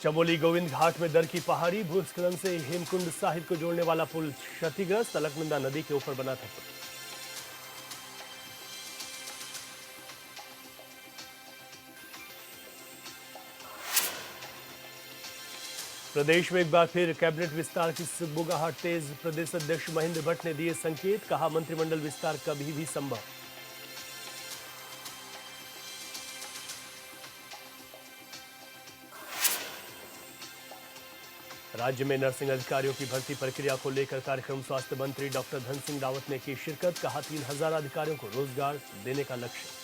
चमोली गोविंद घाट में दर की पहाड़ी, भूस्खलन से हेमकुंड साहिब को जोड़ने वाला पुल क्षतिग्रस्त, अलकनंदा नदी के ऊपर बना था पुल। प्रदेश में एक बार फिर कैबिनेट विस्तार की सुगबुगाहट तेज, प्रदेश अध्यक्ष महेंद्र भट्ट ने दिए संकेत, कहा मंत्रिमंडल विस्तार कभी भी संभव। राज्य में नर्सिंग अधिकारियों की भर्ती प्रक्रिया को लेकर कार्यक्रम, स्वास्थ्य मंत्री डॉक्टर धन सिंह रावत ने की शिरकत, कहा 3000 अधिकारियों को रोजगार देने का लक्ष्य।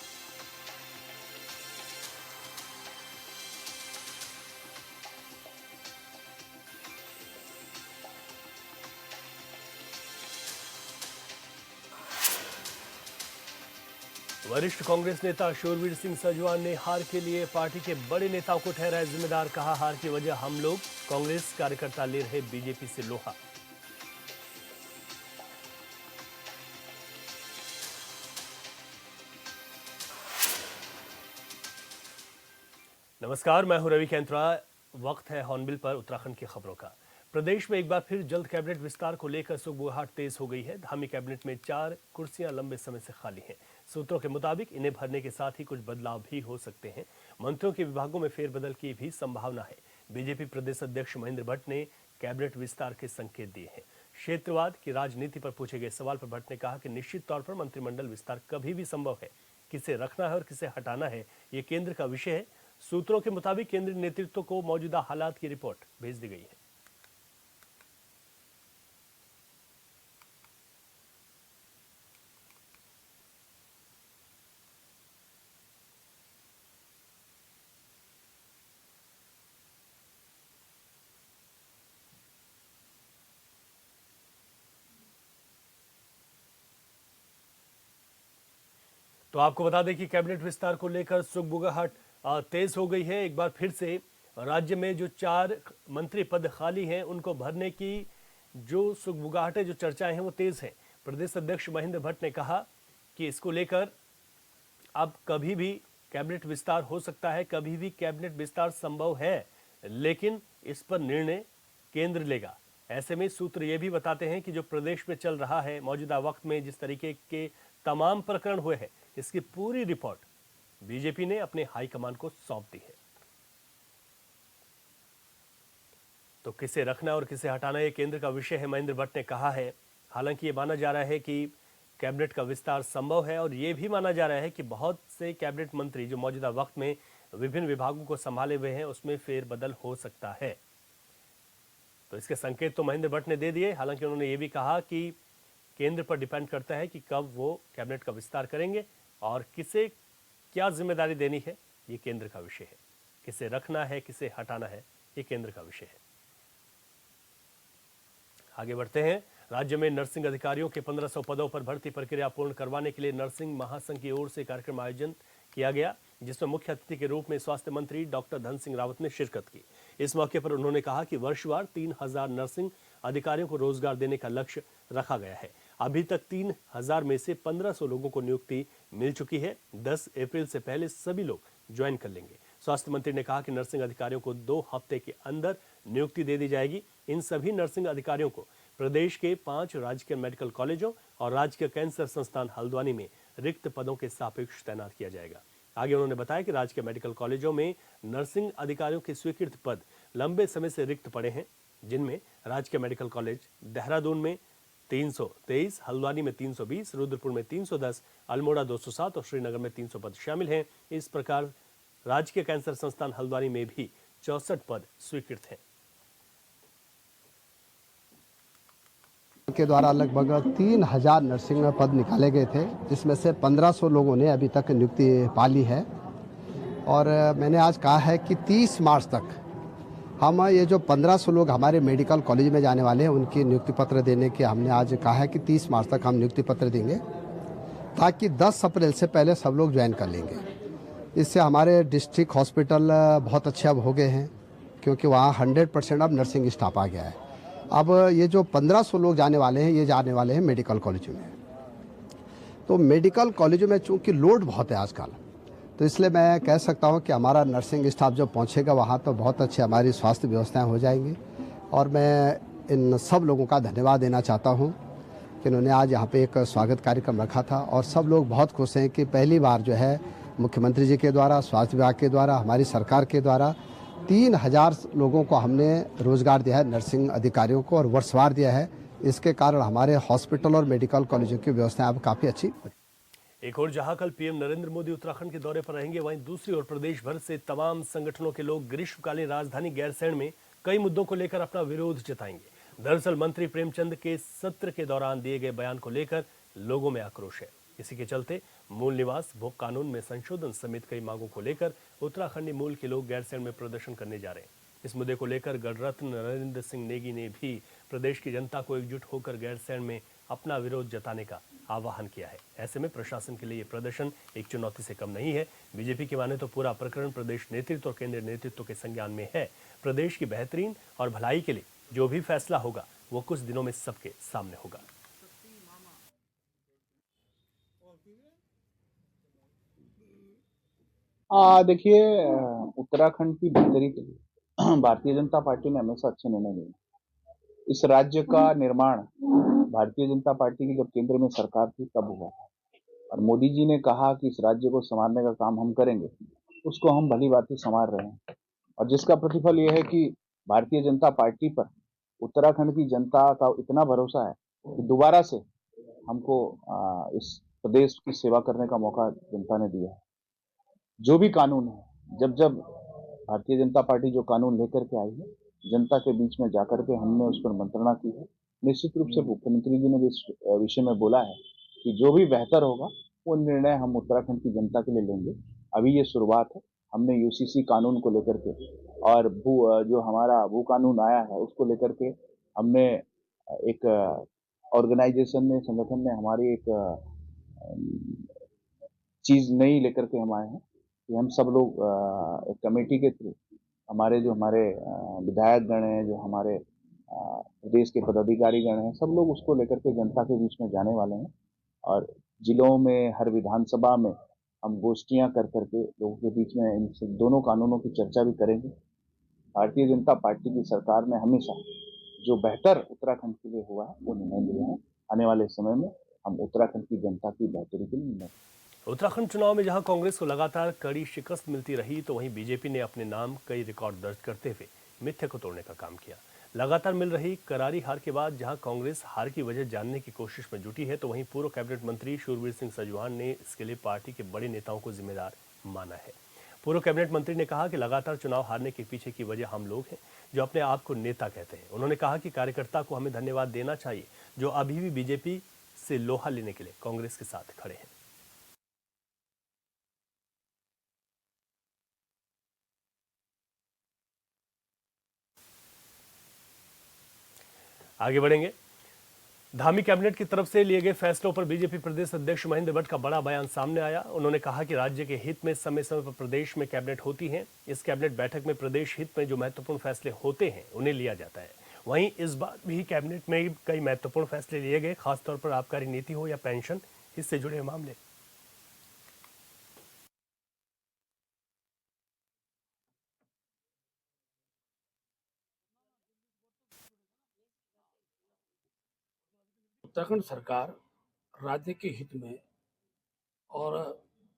वरिष्ठ कांग्रेस नेता शूरवीर सिंह सजवान ने हार के लिए पार्टी के बड़े नेताओं को ठहराया जिम्मेदार, कहा हार की वजह हम लोग, कांग्रेस कार्यकर्ता ले रहे बीजेपी से लोहा। नमस्कार, मैं हूं रवि कैंत्रा। वक्त है हॉर्नबिल पर उत्तराखंड की खबरों का। प्रदेश में एक बार फिर जल्द कैबिनेट विस्तार को लेकर सुगबुगाहट तेज हो गई है। धामी कैबिनेट में 4 कुर्सियां लंबे समय से खाली हैं। सूत्रों के मुताबिक इन्हें भरने के साथ ही कुछ बदलाव भी हो सकते हैं। मंत्रियों के विभागों में फेरबदल की भी संभावना है। बीजेपी प्रदेश अध्यक्ष महेंद्र भट्ट ने कैबिनेट विस्तार के संकेत दिए हैं। क्षेत्रवाद की राजनीति पर पूछे गए सवाल पर भट्ट ने कहा कि निश्चित तौर पर मंत्रिमंडल विस्तार कभी भी संभव है। किसे रखना है और किसे हटाना है, ये केंद्र का विषय है। सूत्रों के मुताबिक केंद्रीय नेतृत्व को मौजूदा हालात की रिपोर्ट भेज दी गई है। तो आपको बता दें कि कैबिनेट विस्तार को लेकर सुगबुगाहट तेज हो गई है। एक बार फिर से राज्य में जो 4 मंत्री पद खाली हैं उनको भरने की जो सुगबुगाहट है, जो चर्चाएं हैं, वो तेज हैं। प्रदेश अध्यक्ष महेंद्र भट्ट ने कहा कि इसको लेकर अब कभी भी कैबिनेट विस्तार हो सकता है, कभी भी कैबिनेट विस्तार संभव है, लेकिन इस पर निर्णय केंद्र लेगा। ऐसे में सूत्र ये भी बताते हैं कि जो प्रदेश में चल रहा है मौजूदा वक्त में, जिस तरीके के तमाम प्रकरण हुए हैं, इसकी पूरी रिपोर्ट बीजेपी ने अपने हाईकमान को सौंप दी है। तो किसे रखना और किसे हटाना, ये केंद्र का विषय है, महेंद्र भट्ट ने कहा है। हालांकि ये माना जा रहा है कि कैबिनेट का विस्तार संभव है और ये भी माना जा रहा है कि बहुत से कैबिनेट मंत्री जो मौजूदा वक्त में विभिन्न विभागों को संभाले हुए हैं, उसमें फेरबदल हो सकता है। तो इसके संकेत तो महेंद्र भट्ट ने दे दिए। हालांकि उन्होंने ये भी कहा कि केंद्र पर डिपेंड करता है कि कब वो कैबिनेट का विस्तार करेंगे और किसे क्या जिम्मेदारी देनी है, ये केंद्र का विषय है। किसे रखना है, किसे हटाना है, ये केंद्र का विषय है। आगे बढ़ते हैं। राज्य में नर्सिंग अधिकारियों के 1500 पदों पर भर्ती प्रक्रिया पूर्ण करवाने के लिए नर्सिंग महासंघ की ओर से कार्यक्रम आयोजन किया गया, जिसमें मुख्य अतिथि के रूप में स्वास्थ्य मंत्री डॉक्टर धन सिंह रावत ने शिरकत की। इस मौके पर उन्होंने कहा कि वर्षवार 3000 नर्सिंग अधिकारियों को रोजगार देने का लक्ष्य रखा गया है। अभी तक 3000 में से 1500 लोगों को नियुक्ति मिल चुकी है। 10 अप्रैल से पहले सभी लोग ज्वाइन कर लेंगे। स्वास्थ्य मंत्री ने कहा कि नर्सिंग अधिकारियों को 2 हफ्ते के अंदर नियुक्ति दे दी जाएगी। इन सभी नर्सिंग अधिकारियों को प्रदेश के 5 राजकीय मेडिकल कॉलेजों और राजकीय कैंसर संस्थान हल्द्वानी में रिक्त पदों के सापेक्ष तैनात किया जाएगा। आगे उन्होंने बताया कि राजकीय मेडिकल कॉलेजों में नर्सिंग अधिकारियों के स्वीकृत पद लंबे समय से रिक्त पड़े हैं, जिनमें राजकीय मेडिकल कॉलेज देहरादून में 323, हल्द्वानी में 320, रुद्रपुर में 310, अल्मोड़ा 207 और श्रीनगर में 300 पद शामिल हैं। इस प्रकार राजकीय कैंसर संस्थान हल्द्वानी में भी 64 पद स्वीकृत हैं। के द्वारा लगभग 3000 नर्सिंग पद निकाले गए थे, जिसमें से 1500 लोगों ने अभी तक नियुक्ति पा ली है। और मैंने आज कहा है कि 30 मार्च तक हम ये जो 1500 लोग हमारे मेडिकल कॉलेज में जाने वाले हैं, उनकी नियुक्ति पत्र देने के हमने आज कहा है कि 30 मार्च तक हम नियुक्ति पत्र देंगे, ताकि 10 अप्रैल से पहले सब लोग ज्वाइन कर लेंगे। इससे हमारे डिस्ट्रिक्ट हॉस्पिटल बहुत अच्छे अब हो गए हैं, क्योंकि वहाँ 100% अब नर्सिंग स्टाफ आ गया है। अब ये जो 1500 लोग जाने वाले हैं, ये जाने वाले हैं मेडिकल कॉलेजों में। तो मेडिकल कॉलेजों में चूँकि लोड बहुत है आजकल, तो इसलिए मैं कह सकता हूँ कि हमारा नर्सिंग स्टाफ जब पहुँचेगा वहाँ तो बहुत अच्छी हमारी स्वास्थ्य व्यवस्थाएं हो जाएंगी। और मैं इन सब लोगों का धन्यवाद देना चाहता हूँ कि इन्होंने आज यहाँ पे एक स्वागत कार्यक्रम रखा था और सब लोग बहुत खुश हैं कि पहली बार जो है मुख्यमंत्री जी के द्वारा, स्वास्थ्य विभाग के द्वारा, हमारी सरकार के द्वारा 3000 लोगों को हमने रोजगार दिया है, नर्सिंग अधिकारियों को, और वर्षवार दिया है। इसके कारण हमारे हॉस्पिटल और मेडिकल कॉलेजों की व्यवस्थाएं अब काफ़ी अच्छी। एक और जहां कल पीएम नरेंद्र मोदी उत्तराखंड के दौरे पर रहेंगे, वहीं दूसरी ओर प्रदेश भर से तमाम संगठनों के लोग ग्रीष्मकालीन राजधानी गैरसैंण में कई मुद्दों को लेकर अपना विरोध जताएंगे। दरअसल मंत्री प्रेमचंद के सत्र के दौरान दिए गए बयान को लेकर लोगों में आक्रोश है। इसी के चलते मूल निवास भू कानून में संशोधन समेत कई मांगों को लेकर उत्तराखंडी मूल के लोग गैरसैंण में प्रदर्शन करने जा रहे हैं। इस मुद्दे को लेकर गणरत्न नरेंद्र सिंह नेगी ने भी प्रदेश की जनता को एकजुट होकर गैरसैंण में अपना विरोध जताने का आह्वान किया है। ऐसे में प्रशासन के लिए ये प्रदर्शन एक चुनौती से कम नहीं है। बीजेपी की माने तो पूरा प्रकरण प्रदेश नेतृत्व और केंद्रीय नेतृत्व के संज्ञान में है। प्रदेश की बेहतरीन और भलाई के लिए जो भी फैसला होगा वो कुछ दिनों में सबके सामने होगा। देखिए, उत्तराखंड की बेहतरी के लिए भारतीय जनता पार्टी ने हमेशा अच्छे निर्णय लिए। इस राज्य का निर्माण भारतीय जनता पार्टी की जब केंद्र में सरकार थी तब हुआ था, और मोदी जी ने कहा कि इस राज्य को संवारने का काम हम करेंगे। उसको हम भली भांति संवार रहे हैं, और जिसका प्रतिफल यह है कि भारतीय जनता पार्टी पर उत्तराखंड की जनता का इतना भरोसा है कि दोबारा से हमको इस प्रदेश की सेवा करने का मौका जनता ने दिया है। जो भी कानून है, जब जब भारतीय जनता पार्टी जो कानून लेकर के आई है, जनता के बीच में जाकर के हमने उस पर मंत्रणा की है। निश्चित रूप से मुख्यमंत्री जी ने भी इस विषय में बोला है कि जो भी बेहतर होगा वो निर्णय हम उत्तराखंड की जनता के लिए लेंगे। अभी ये शुरुआत है। हमने यूसीसी कानून को लेकर के और जो हमारा भू कानून आया है उसको लेकर के हमने एक ऑर्गेनाइजेशन ने, संगठन ने हमारी एक चीज नई लेकर के हम आए हैं कि हम सब लोग एक कमेटी के थ्रू हमारे विधायक गण हैं, जो हमारे प्रदेश के पदाधिकारी गण हैं, सब लोग उसको लेकर के जनता के बीच में जाने वाले हैं। और जिलों में, हर विधानसभा में हम गोष्ठियां कर करके लोगों के बीच में इन दोनों कानूनों की चर्चा भी करेंगे। भारतीय जनता पार्टी की सरकार ने हमेशा जो बेहतर उत्तराखंड के लिए हुआ है वो निर्णय लिया है। आने वाले समय में हम उत्तराखंड की जनता की बेहतरी के लिए निर्णय। उत्तराखंड चुनाव में जहां कांग्रेस को लगातार कड़ी शिकस्त मिलती रही, तो वहीं बीजेपी ने अपने नाम कई रिकॉर्ड दर्ज करते हुए मिथ्या को तोड़ने का काम किया। लगातार मिल रही करारी हार के बाद जहां कांग्रेस हार की वजह जानने की कोशिश में जुटी है, तो वहीं पूर्व कैबिनेट मंत्री शूरवीर सिंह सजवान ने इसके लिए पार्टी के बड़े नेताओं को जिम्मेदार माना है। पूर्व कैबिनेट मंत्री ने कहा कि लगातार चुनाव हारने के पीछे की वजह हम लोग हैं जो अपने आप को नेता कहते हैं। उन्होंने कहा कि कार्यकर्ता को हमें धन्यवाद देना चाहिए जो अभी भी बीजेपी से लोहा लेने के लिए कांग्रेस के साथ खड़े हैं। आगे बढ़ेंगे। धामी कैबिनेट की तरफ से लिए गए फैसलों पर बीजेपी प्रदेश अध्यक्ष महेंद्र भट्ट का बड़ा बयान सामने आया। उन्होंने कहा कि राज्य के हित में समय समय पर प्रदेश में कैबिनेट होती हैं। इस कैबिनेट बैठक में प्रदेश हित में जो महत्वपूर्ण फैसले होते हैं उन्हें लिया जाता है। वहीं इस बार भी कैबिनेट में कई महत्वपूर्ण फैसले लिए गए, खासतौर पर आबकारी नीति हो या पेंशन, इससे जुड़े मामले। उत्तराखंड सरकार राज्य के हित में और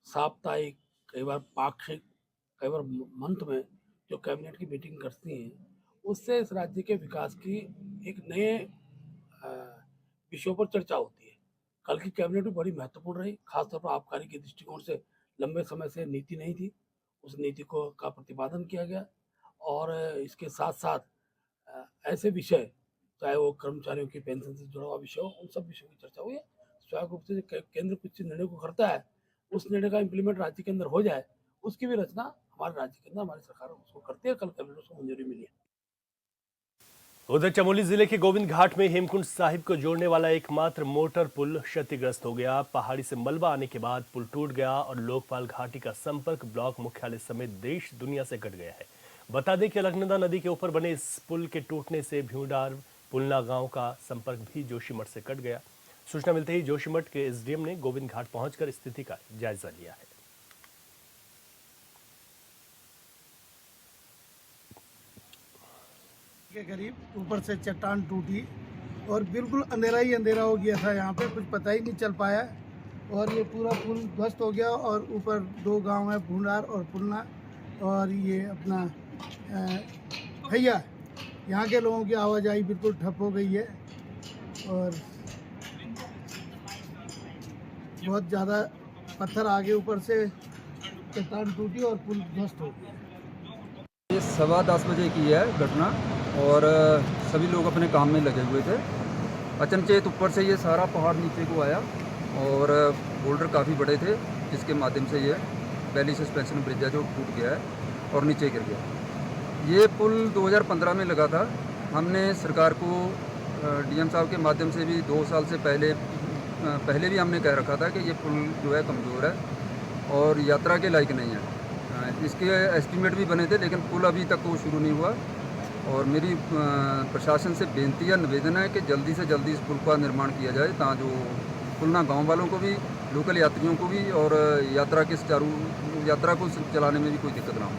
साप्ताहिक, कई बार पाक्षिक, कई बार मंथ में जो कैबिनेट की मीटिंग करती हैं, उससे इस राज्य के विकास की एक नए विषयों पर चर्चा होती है। कल की कैबिनेट भी बड़ी महत्वपूर्ण रही, खासतौर पर आबकारी के दृष्टिकोण से लंबे समय से नीति नहीं थी, उस नीति को का प्रतिपादन किया गया। और इसके साथ साथ ऐसे विषय, चाहे वो कर्मचारियों की पेंशन से जुड़ा हुआ विषय हो, उन सब विषयों की चर्चा हुई है। स्वाभाविक रूप से जो केंद्र कुछ निर्णय को करता है, उस निर्णय का इम्प्लीमेंट राज्य के अंदर हो जाए, उसकी भी रचना हमारे राज्य के अंदर हमारी सरकार उसको करती है। कल कैबिनेट उसको मंजूरी मिली है। उधर चमोली जिले के गोविंद घाट में हेमकुंड साहिब को जोड़ने वाला एकमात्र मोटर पुल क्षतिग्रस्त हो गया। पहाड़ी से मलबा आने के बाद पुल टूट गया और लोकपाल घाटी का संपर्क ब्लॉक मुख्यालय समेत देश दुनिया से कट गया है। बता दें कि अलकनंदा नदी के ऊपर बने इस पुल के टूटने से भ्यूडार पुलना गांव का संपर्क भी जोशीमठ से कट गया। सूचना मिलते ही जोशीमठ के एसडीएम ने गोविंद घाट पहुंचकर स्थिति का जायजा लिया है। के करीब ऊपर से चट्टान टूटी और बिल्कुल अंधेरा ही अंधेरा हो गया था। यहाँ पे कुछ पता ही नहीं चल पाया और ये पूरा पुल ध्वस्त हो गया और ऊपर 2 गांव है, भूंडार और पुलना, और ये अपना भैया, यहाँ के लोगों की आवाजाही बिल्कुल ठप हो गई है और बहुत ज़्यादा पत्थर आगे ऊपर से चट्टान टूटी और पुल ध्वस्त हो गया। ये 10:15 बजे की है घटना और सभी लोग अपने काम में लगे हुए थे। अचनचेत ऊपर से ये सारा पहाड़ नीचे को आया और बोल्डर काफ़ी बड़े थे, जिसके माध्यम से ये पहली सस्पेंशन ब्रिज है जो टूट गया है और नीचे गिर गया। ये पुल 2015 में लगा था। हमने सरकार को डीएम साहब के माध्यम से भी 2 साल से पहले भी हमने कह रखा था कि ये पुल जो है कमज़ोर है और यात्रा के लायक नहीं है। इसके एस्टीमेट भी बने थे, लेकिन पुल अभी तक वो शुरू नहीं हुआ और मेरी प्रशासन से बेनती या निवेदन है कि जल्दी से जल्दी इस पुल का निर्माण किया जाए, ताकि जो पुलना गांव वालों को भी, लोकल यात्रियों को भी और यात्रा को चलाने में भी कोई दिक्कत ना हो।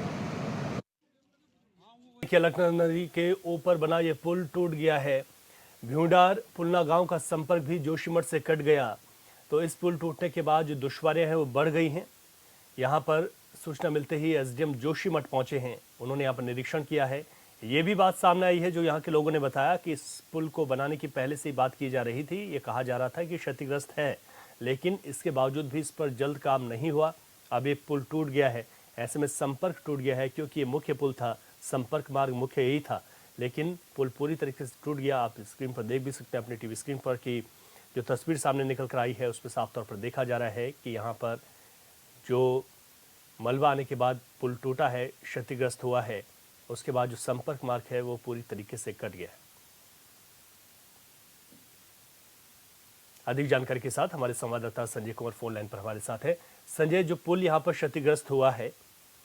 अलकनंदा नदी के ऊपर बना ये पुल टूट गया है। भ्यूंडार पुलना गांव का संपर्क भी जोशीमठ से कट गया, तो इस पुल टूटने के बाद जो दुश्वारियां हैं वो बढ़ गई हैं। यहाँ पर सूचना मिलते ही एसडीएम जोशीमठ पहुंचे हैं, उन्होंने यहाँ पर निरीक्षण किया है। ये भी बात सामने आई है जो यहाँ के लोगों ने बताया कि इस पुल को बनाने की पहले से ही बात की जा रही थी। ये कहा जा रहा था कि क्षतिग्रस्त है, लेकिन इसके बावजूद भी इस पर जल्द काम नहीं हुआ। अब ये पुल टूट गया है, ऐसे में संपर्क टूट गया है, क्योंकि ये मुख्य पुल था, संपर्क मार्ग मुख्य यही था, लेकिन पुल पूरी तरीके से टूट गया। आप स्क्रीन पर देख भी सकते हैं अपनी टीवी स्क्रीन पर कि जो तस्वीर सामने निकल कर आई है उसमें साफ तौर पर देखा जा रहा है कि यहाँ पर जो मलबा आने के बाद पुल टूटा है, क्षतिग्रस्त हुआ है, उसके बाद जो संपर्क मार्ग है वो पूरी तरीके से कट गया है। अधिक जानकारी के साथ हमारे संवाददाता संजय कुमार फोन लाइन पर हमारे साथ है। संजय, जो पुल यहाँ पर क्षतिग्रस्त हुआ है,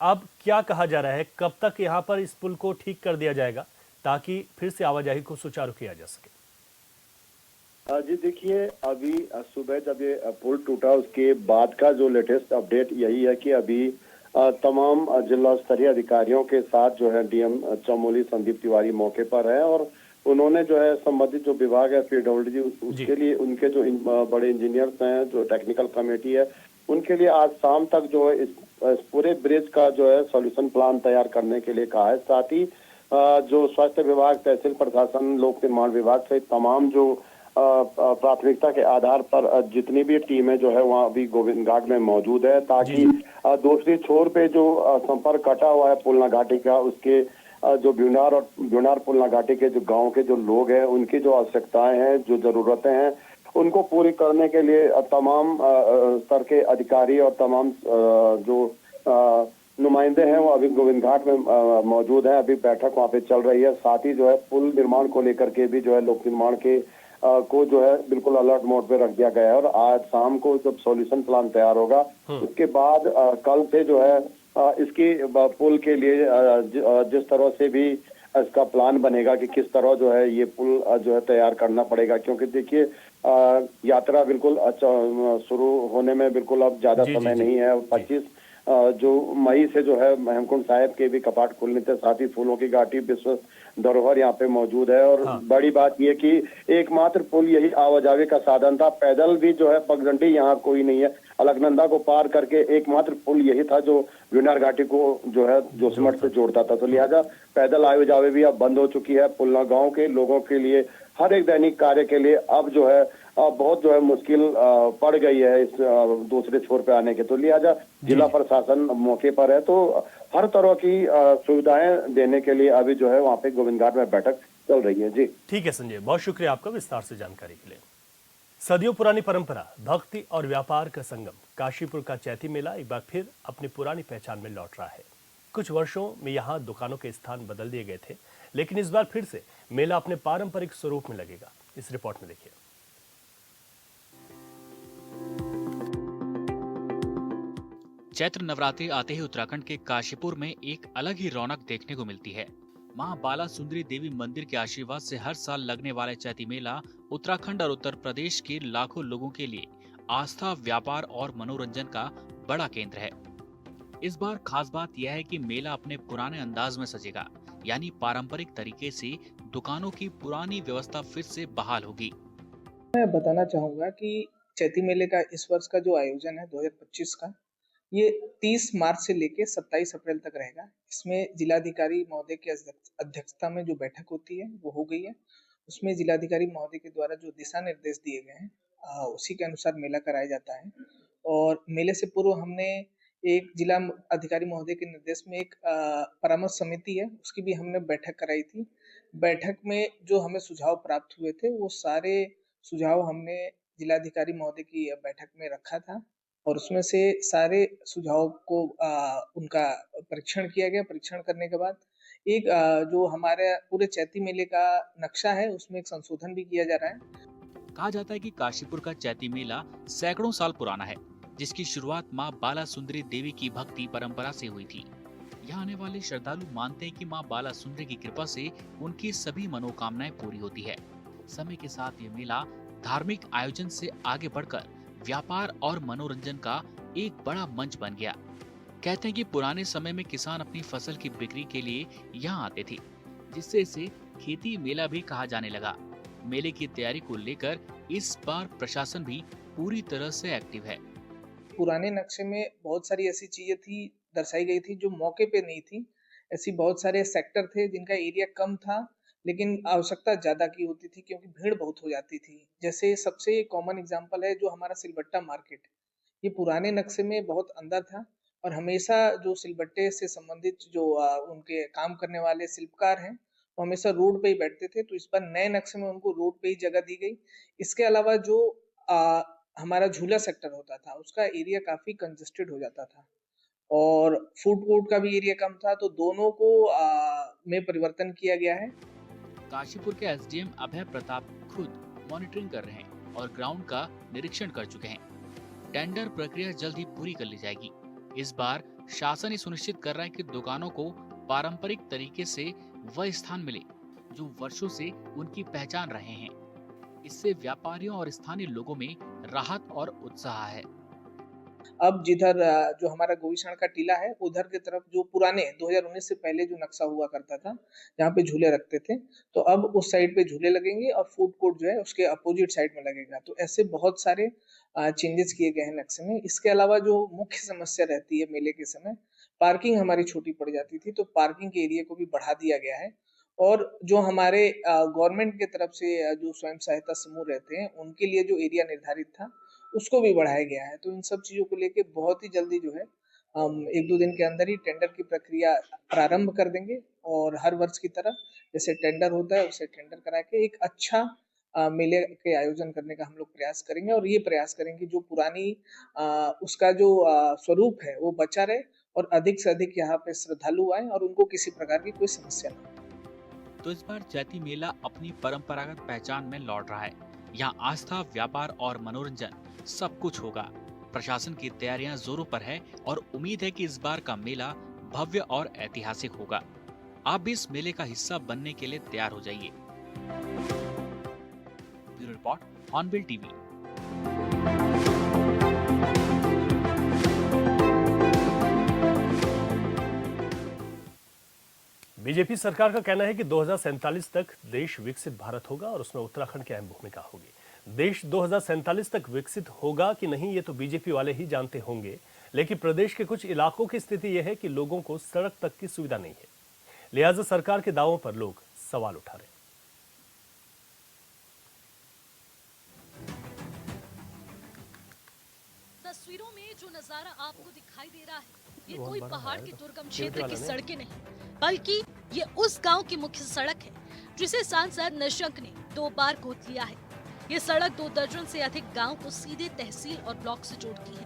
अब क्या कहा जा रहा है, कब तक यहाँ पर इस पुल को ठीक कर दिया जाएगा ताकि फिर से आवाजाही को सुचारू किया जा सके? जी देखिए, अभी सुबह जब ये पुल टूटा उसके बाद का जो लेटेस्ट अपडेट यही है कि अभी तमाम जिला स्तरीय अधिकारियों के साथ जो है डीएम चमोली संदीप तिवारी मौके पर है और उन्होंने जो है संबंधित जो विभाग है पीडब्ल्यूडी उसके लिए उनके जो बड़े इंजीनियर्स हैं, जो टेक्निकल कमेटी है, उनके लिए आज शाम तक जो है इस पूरे ब्रिज का जो है सॉल्यूशन प्लान तैयार करने के लिए कहा है। साथ ही जो स्वास्थ्य विभाग, तहसील प्रशासन, लोक निर्माण विभाग से तमाम जो प्राथमिकता के आधार पर जितनी भी टीमें जो है वहाँ अभी गोविंद घाट में मौजूद है, ताकि दूसरी छोर पे जो संपर्क कटा हुआ है पुलना घाटी का, उसके जो भ्यूंडार पुलना घाटी के जो गांव के जो लोग हैं, उनकी जो आवश्यकताएं हैं, जो जरूरतें हैं, उनको पूरी करने के लिए तमाम स्तर के अधिकारी और तमाम जो नुमाइंदे हैं वो अभी गोविंद घाट में मौजूद हैं। अभी बैठक वहाँ पे चल रही है। साथ ही जो है पुल निर्माण को लेकर के भी जो है लोक निर्माण के को जो है बिल्कुल अलर्ट मोड पे रख दिया गया है और आज शाम को जब सॉल्यूशन प्लान तैयार होगा उसके बाद कल से जो है इसकी पुल के लिए जिस तरह से भी इसका प्लान बनेगा कि किस तरह जो है ये पुल जो है तैयार करना पड़ेगा, क्योंकि देखिए यात्रा बिल्कुल शुरू होने में बिल्कुल अब ज्यादा समय नहीं है। 25 जो मई से जो है हेमकुंड साहिब के भी कपाट खुलने थे, साथ ही फूलों की घाटी विश्व धरोहर यहाँ पे मौजूद है और बड़ी बात यह कि एकमात्र पुल यही आवाजाही का साधन था। पैदल भी जो है पगडंडी यहाँ कोई नहीं है। अलकनंदा को पार करके एकमात्र पुल यही था जो भ्यूंडार घाटी को जो है जोशीमठ से जोड़ता था, तो लिहाजा पैदल आवाजाही भी अब बंद हो चुकी है। पुलना गांव के लोगों के लिए हर एक दैनिक कार्य के लिए अब जो है बहुत जो है मुश्किल पड़ गई है इस दूसरे छोर पे आने के, तो लिहाजा जिला प्रशासन मौके पर है, तो हर तरह की सुविधाएं देने के लिए अभी जो है वहाँ पे गोविंद घाट में बैठक चल रही है। जी ठीक है संजय, बहुत शुक्रिया आपका विस्तार से जानकारी के लिए। सदियों पुरानी परंपरा, भक्ति और व्यापार का संगम काशीपुर का चैती मेला एक बार फिर अपनी पुरानी पहचान में लौट रहा है। कुछ वर्षों में यहाँ दुकानों के स्थान बदल दिए गए थे, लेकिन इस बार फिर से मेला अपने पारंपरिक स्वरूप में लगेगा। इस रिपोर्ट में देखिए। चैत्र नवरात्रि आते ही उत्तराखंड के काशीपुर में एक अलग ही रौनक देखने को मिलती है। मां बाला सुंदरी देवी मंदिर के आशीर्वाद से हर साल लगने वाले चैती मेला उत्तराखंड और उत्तर प्रदेश के लाखों लोगों के लिए आस्था, व्यापार और मनोरंजन का बड़ा केंद्र है। इस बार खास बात यह है कि मेला अपने पुराने अंदाज में सजेगा, यानी पारंपरिक तरीके से दुकानों की पुरानी व्यवस्था फिर से बहाल होगी। मैं बताना चाहूँगा कि चैती मेले का इस वर्ष का जो आयोजन है 2025 का, ये 30 मार्च से लेके 27 अप्रैल तक रहेगा। इसमें जिलाधिकारी महोदय की अध्यक्षता में जो बैठक होती है वो हो गई है। उसमें जिलाधिकारी महोदय के द्वारा जो दिशा निर्देश दिए गए हैं उसी के अनुसार मेला कराया जाता है। और मेले से पूर्व हमने एक जिला अधिकारी महोदय के निर्देश में एक परामर्श समिति है, उसकी भी हमने बैठक कराई थी। बैठक में जो हमें सुझाव प्राप्त हुए थे वो सारे सुझाव हमने जिलाधिकारी महोदय की बैठक में रखा था और उसमें से सारे सुझाव को उनका परीक्षण किया गया। परीक्षण करने के बाद एक जो हमारे पूरे चैती मेले का नक्शा है उसमें एक संशोधन भी किया जा रहा है। कहा जाता है कि काशीपुर का चैती मेला सैकड़ों साल पुराना है, जिसकी शुरुआत मां बाला सुंदरी देवी की भक्ति परंपरा से हुई थी। यहाँ आने वाले श्रद्धालु मानते हैं कि मां बाला सुंदरी की कृपा से उनकी सभी मनोकामनाएं पूरी होती है। समय के साथ ये मेला धार्मिक आयोजन से आगे बढ़कर व्यापार और मनोरंजन का एक बड़ा मंच बन गया। कहते हैं कि पुराने समय में किसान अपनी फसल की बिक्री के लिए यहाँ आते थे, जिससे इसे खेती मेला भी कहा जाने लगा। मेले की तैयारी को लेकर इस बार प्रशासन भी पूरी तरह से एक्टिव है। पुराने नक्शे में बहुत सारी ऐसी चीजें थी दर्शाई गई थी जो मौके पे नहीं थी। ऐसी बहुत सारे सेक्टर थे जिनका एरिया कम था लेकिन आवश्यकता ज्यादा की होती थी क्योंकि भीड़ बहुत हो जाती थी। जैसे सबसे कॉमन एग्जांपल है जो हमारा सिलबट्टा मार्केट, ये पुराने नक्शे में बहुत अंदर था और हमेशा जो सिलबट्टे से संबंधित जो उनके काम करने वाले शिल्पकार हैं वो हमेशा रोड पे ही बैठते थे, तो इस बार नए नक्शे में उनको रोड पे ही जगह दी गई। इसके अलावा जो हमारा झूला सेक्टर होता था उसका एरिया काफी कंजेस्टेड हो जाता था और फूड कोर्ट का भी एरिया कम था, तो दोनों को में परिवर्तन किया गया है। काशीपुर के एसडीएम अभय प्रताप खुद मॉनिटरिंग कर रहे हैं और ग्राउंड का निरीक्षण कर चुके हैं। टेंडर प्रक्रिया जल्द ही पूरी कर ली जाएगी। इस बार शासन ये सुनिश्चित कर रहा है कि दुकानों को पारंपरिक तरीके से वह स्थान मिले जो वर्षों से उनकी पहचान रहे हैं। इससे व्यापारियों और स्थानीय लोगों में राहत और उत्साह है। अब जिधर जो हमारा गोविशण का टीला है उधर की तरफ जो पुराने 2019 से पहले जो नक्शा हुआ करता था जहाँ पे झूले रखते थे, तो अब उस साइड पे झूले लगेंगे और फूड कोर्ट जो है उसके अपोजिट साइड में लगेगा। तो ऐसे बहुत सारे चेंजेस किए गए हैं नक्शे में। इसके अलावा जो मुख्य समस्या रहती है मेले के समय, पार्किंग हमारी छोटी पड़ जाती थी, तो पार्किंग के एरिया को भी बढ़ा दिया गया है। और जो हमारे गवर्नमेंट की तरफ से जो स्वयं सहायता समूह रहते हैं उनके लिए जो एरिया निर्धारित था उसको भी बढ़ाया गया है। तो इन सब चीजों को लेके बहुत ही जल्दी जो है हम 1-2 दिन के अंदर ही टेंडर की प्रक्रिया प्रारंभ कर देंगे और हर वर्ष की तरह जैसे टेंडर होता है उसे टेंडर करा के एक अच्छा मेले के आयोजन करने का हम लोग प्रयास करेंगे और ये प्रयास करेंगे जो पुरानी उसका जो स्वरूप है वो बचा रहे और अधिक से अधिक यहाँ पे श्रद्धालु आए और उनको किसी प्रकार की कोई समस्या न हो। तो इस बार चैती मेला अपनी परंपरागत पहचान में लौट रहा है। यहाँ आस्था, व्यापार और मनोरंजन सब कुछ होगा। प्रशासन की तैयारियां जोरों पर है और उम्मीद है कि इस बार का मेला भव्य और ऐतिहासिक होगा। आप भी इस मेले का हिस्सा बनने के लिए तैयार हो जाइए। Bureau report, hornbill TV. BJP सरकार का कहना है कि 2047 तक देश विकसित भारत होगा और उसमें उत्तराखंड की अहम भूमिका होगी। देश 2047 तक विकसित होगा कि नहीं ये तो बीजेपी वाले ही जानते होंगे, लेकिन प्रदेश के कुछ इलाकों की स्थिति यह है कि लोगों को सड़क तक की सुविधा नहीं है। लिहाजा सरकार के दावों पर लोग सवाल उठा रहे हैं। तस्वीरों में जो नजारा आपको दिखाई दे रहा है ये कोई पहाड़ के दुर्गम क्षेत्र की सड़कें नहीं, बल्कि ये उस गांव की मुख्य सड़क है जिसे सांसद निशंक ने 2 बार गोद लिया है। ये सड़क 2 दर्जन से अधिक गांव को सीधे तहसील और ब्लॉक से जोड़ती है।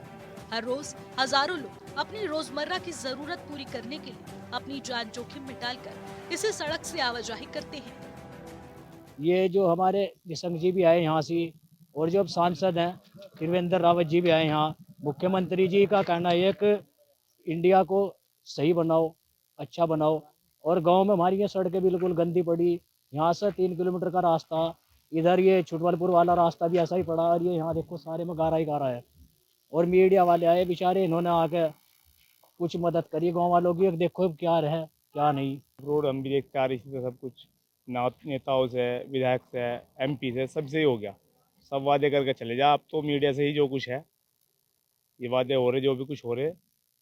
हर रोज हजारों लोग अपनी रोजमर्रा की जरूरत पूरी करने के लिए अपनी जान जोखिम में डालकर इसे सड़क से आवाजाही करते हैं। ये जो हमारे निशंक जी भी आए यहाँ से और जो अब सांसद हैं त्रिवेंद्र रावत जी भी आए यहाँ। मुख्यमंत्री जी का कहना है कि इंडिया को सही बनाओ, अच्छा बनाओ, और गांव में हमारी ये सड़कें बिल्कुल गंदी पड़ी। यहाँ से 3 किलोमीटर का रास्ता, इधर ये छुटवालपुर वाला रास्ता भी ऐसा ही पड़ा और ये यहाँ देखो सारे में गारा ही गारा है। और मीडिया वाले आए बेचारे, इन्होंने आके कुछ मदद करी गाँव वालों की, देखो क्या है क्या नहीं। रोड हम भी देखते आ रही थी तो सब कुछ नेताओं से, विधायक से, एमपी से, सबसे ही हो गया। सब वादे करके चले जा। अब तो मीडिया से ही जो कुछ है, ये वादे हो रहे, जो भी कुछ हो रहे,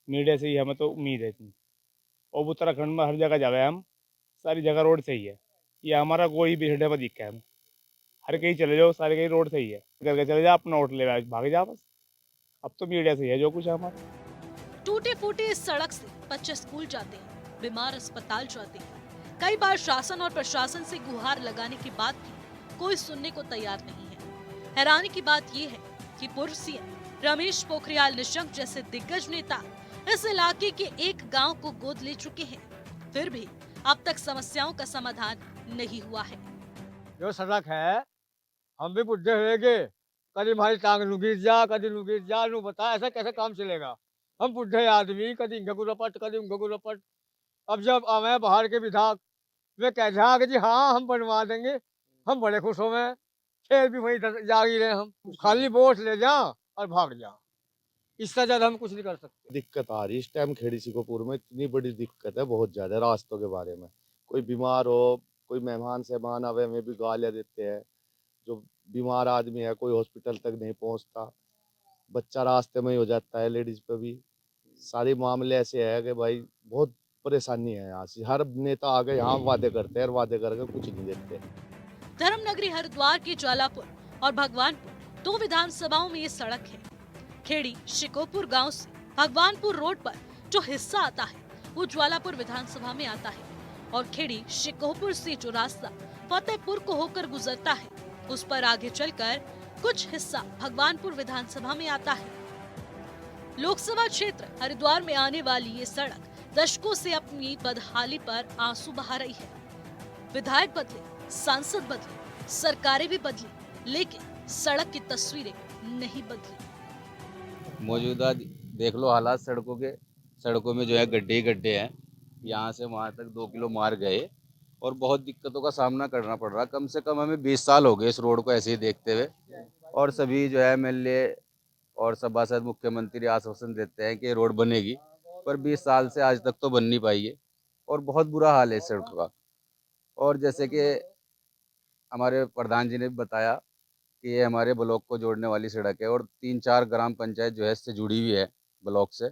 मीडिया से ही हमें तो उम्मीद है इतनी। और उत्तराखंड में हर जगह जावे हम, सारी जगह रोड से ही है। ये हमारा कोई भी हड्डे पर दिक्कत है, हर कहीं चले जाओ, सारे कहीं रोड से ही है। करके चले जा, अपना वोट ले भाग जा बस। अब तो मीडिया से ही है जो कुछ है हमारा। टूटे फूटे इस सड़क से बच्चे स्कूल जाते हैं, बीमार अस्पताल जाते हैं। कई बार शासन और प्रशासन से गुहार लगाने के बाद भी कोई सुनने को तैयार नहीं है। हैरानी की बात यह है कि पूर्व सीएम रमेश पोखरियाल निशंक जैसे दिग्गज नेता इस इलाके के एक गांव को गोद ले चुके हैं, फिर भी अब तक समस्याओं का समाधान नहीं हुआ है। जो सड़क है, हम भी बुढ़े होंगे, कभी हमारी टांग नुगिर जा, कभी नुगिर जा, नू बता ऐसा कैसे काम चलेगा। हम बुढ़े आदमी, कभी घगुरपट, कभी घगुरपट। अब जब आवे बाहर के विधायक, वे कहते हैं कि जी हाँ हम बनवा देंगे, हम बड़े खुश हो गए। खेल भी वही जागी रहे, हम खाली वोट ले जा और भाग जा, इससे ज्यादा हम कुछ नहीं कर सकते। दिक्कत आ रही इस टाइम खेड़ी सिकोपुर में, इतनी बड़ी दिक्कत है, बहुत ज्यादा रास्तों के बारे में। कोई बीमार हो, कोई मेहमान सहमान आवे, हमें भी गालियाँ देते हैं। जो बीमार आदमी है, कोई हॉस्पिटल तक नहीं पहुंचता, बच्चा रास्ते में ही हो जाता है, लेडीज पे भी। सारे मामले ऐसे है कि भाई बहुत परेशानी है यहाँ से। हर नेता आगे यहाँ वादे करते हैं और वादे करके कुछ नहीं देते। धर्मनगरी हरिद्वार के ज्वालापुर और भगवानपुर दो विधानसभाओं में ये सड़क है। खेड़ी शिकोपुर गांव से भगवानपुर रोड पर जो हिस्सा आता है वो ज्वालापुर विधानसभा में आता है, और खेड़ी शिकोपुर से जो रास्ता फतेहपुर को होकर गुजरता है उस पर आगे चलकर कुछ हिस्सा भगवानपुर विधानसभा में आता है। लोकसभा क्षेत्र हरिद्वार में आने वाली ये सड़क दशकों से अपनी बदहाली पर आंसू बहा रही है। विधायक बदले, सांसद बदले, सरकारें भी बदली, लेकिन सड़क की तस्वीरें नहीं बदली। मौजूदा देख लो हालात सड़कों के। सड़कों में जो है गड्ढे ही गड्ढे हैं, यहाँ से वहाँ तक 2 किलो मार गए और बहुत दिक्कतों का सामना करना पड़ रहा। कम से कम हमें 20 साल हो गए इस रोड को ऐसे ही देखते हुए, और सभी जो है एमएलए और सभासद, मुख्यमंत्री आश्वासन देते हैं कि रोड बनेगी, पर 20 साल से आज तक तो बन नहीं पाई है और बहुत बुरा हाल है इस सड़क का। और जैसे कि हमारे प्रधान जी ने भी बताया कि ये हमारे ब्लॉक को जोड़ने वाली सड़क है और 3-4 ग्राम पंचायत जो है इससे जुड़ी हुई है ब्लॉक से।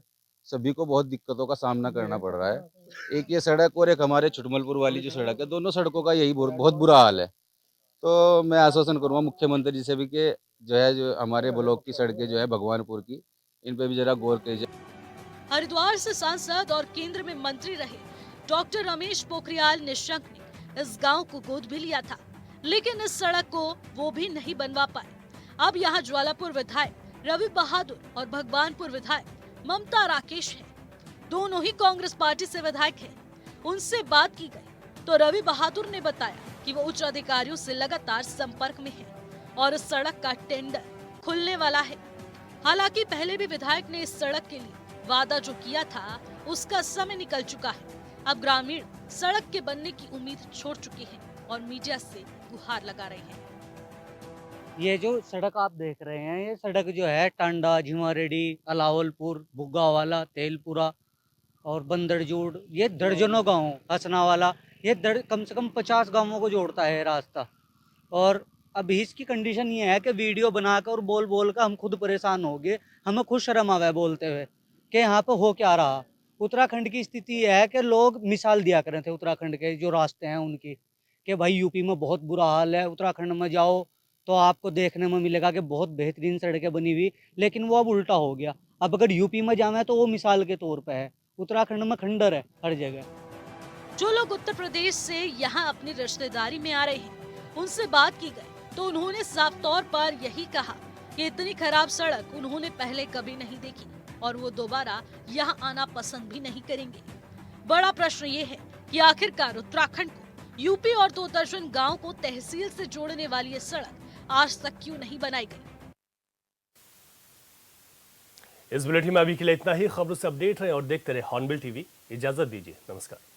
सभी को बहुत दिक्कतों का सामना करना पड़ रहा है। एक ये सड़क और एक हमारे छुटमलपुर वाली जो सड़क है, दोनों सड़कों का यही बहुत बुरा हाल है। तो मैं आश्वासन करूँगा मुख्यमंत्री जी से भी कि जो हमारे ब्लॉक की सड़कें जो है भगवानपुर की, इन पे भी जरा गौर कीजिए। हरिद्वार से सांसद और केंद्र में मंत्री रहे डॉक्टर रमेश पोखरियाल निशंक ने इस गांव को गोद भी लिया था, लेकिन इस सड़क को वो भी नहीं बनवा पाए। अब यहाँ ज्वालापुर विधायक रवि बहादुर और भगवानपुर विधायक ममता राकेश है। दोनों ही कांग्रेस पार्टी से विधायक हैं। उनसे बात की गई तो रवि बहादुर ने बताया कि वो उच्च अधिकारियों से लगातार संपर्क में है और इस सड़क का टेंडर खुलने वाला है। हालांकि पहले भी विधायक ने इस सड़क के लिए वादा जो किया था उसका समय निकल चुका है। अब ग्रामीण सड़क के बनने की उम्मीद छोड़ चुके हैं और मीडिया से गुहार लगा रहे हैं। ये जो सड़क आप देख रहे हैं, ये सड़क जो है टांडा, झिमारेडी, अलावलपुर, बुग्गावाला, तेलपुरा और बंदरजूड़, ये दर्जनों गाँव, हसनावाला, ये कम से कम 50 गांवों को जोड़ता है रास्ता। और अभी इसकी कंडीशन ये है कि वीडियो बनाकर और बोल बोल कर हम खुद परेशान हो गए। हमें खुद शर्म आ गया बोलते हुए कि यहाँ पे हो क्या रहा। उत्तराखंड की स्थिति ये है कि लोग मिसाल दिया करते थे उत्तराखंड के जो रास्ते हैं उनकी, कि भाई यूपी में बहुत बुरा हाल है, उत्तराखंड में जाओ तो आपको देखने में मिलेगा कि बहुत बेहतरीन सड़कें बनी हुई। लेकिन वो अब उल्टा हो गया। अब अगर यूपी में जाना है तो वो मिसाल के तौर पे है, उत्तराखंड में खंडर है हर जगह। जो लोग उत्तर प्रदेश से यहाँ अपनी रिश्तेदारी में आ रहे हैं, उनसे बात की गई तो उन्होंने साफ तौर पर यही कहा कि इतनी खराब सड़क उन्होंने पहले कभी नहीं देखी और वो दोबारा यहाँ आना पसंद भी नहीं करेंगे। बड़ा प्रश्न ये है कि आखिरकार उत्तराखंड को यूपी और 2 दर्जन गाँव को तहसील से जोड़ने वाली ये सड़क आज तक क्यों नहीं बनाई गई। इस बुलेटिन में अभी के लिए इतना ही। खबरों से अपडेट रहे और देखते रहे हॉर्नबिल टीवी। इजाजत दीजिए, नमस्कार।